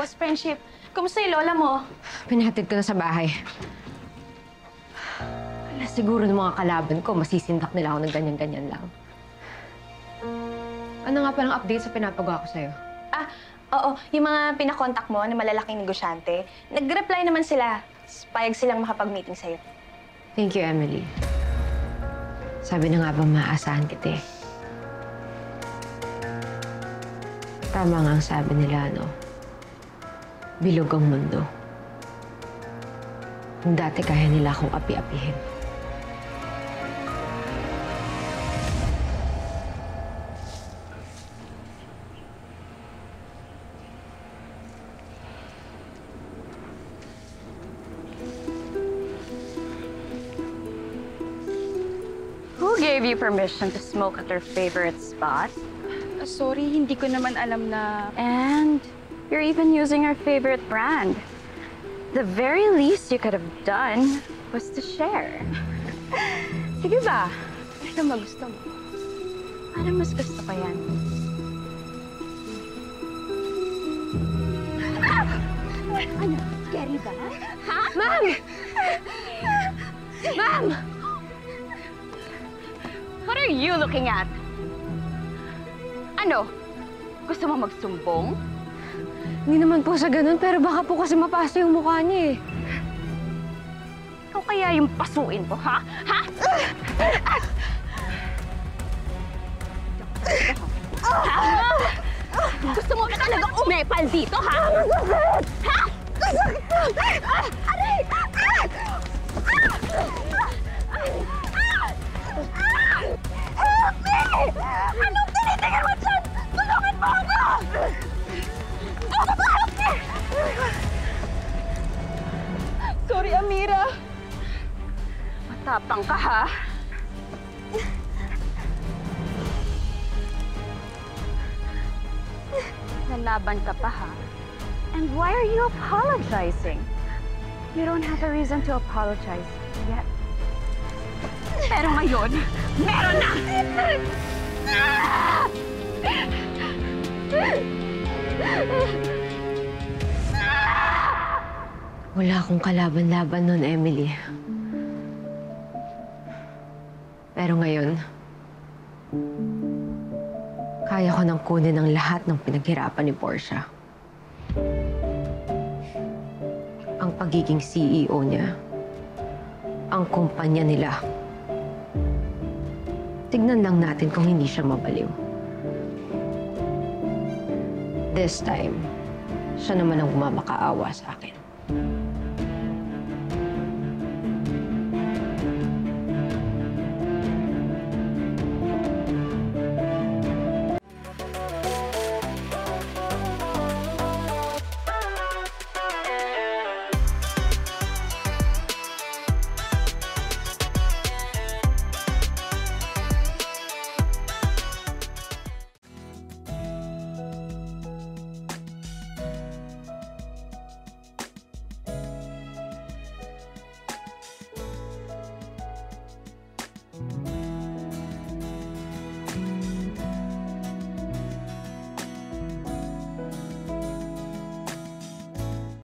Boss Friendship, kumusta yung lola mo? Pinahatid ko na sa bahay. Wala siguro ng mga kalaban ko, masisindak nila ako ng ganyan-ganyan lang. Ano nga palang update sa pinapagawa ko sa'yo? Oo. Yung mga pinakontak mo na malalaking negosyante, nag-reply naman sila. Payag silang makapag-meeting sa'yo. Thank you, Emily. Sabi na nga ba maaasahan kita eh. Tama nga ang sabi nila, no? Bilog ang mundo. Dati kaya nila akong api-apihin. Who gave you permission to smoke at your favorite spot? Sorry, hindi ko naman alam na... And you're even using our favorite brand. The very least you could have done was to share. Sige ba? Ito ba gusto mo? Ano mas gusto ko yan? Ano? Scary ba? Ha? Ma'am! Ma'am! What are you looking at? Ano? Gusto mo magsumbong? Hindi naman po sa ganun, pero baka po kasi mapasa yung mukha niya eh. Ikaw kaya yung pasuin ko, ha? Ha? Gusto mo na talaga umepal dito, ha? Ha? Aray! Help me! Anong tinitingin mo dyan? Tulungan mo ako! Help me! Sorry, Amira. Matapang ka, ha? Nalaban ka pa, ha? And why are you apologizing? You don't have a reason to apologize yet. Pero ngayon, meron na! Wala akong kalaban-laban nun, Emily. Pero ngayon, kaya ko nang kunin ang lahat ng pinaghirapan ni Portia. Ang pagiging CEO niya, ang kumpanya nila. Tignan lang natin kung hindi siya mabaliw. This time, siya naman ang mamakaawa sa akin.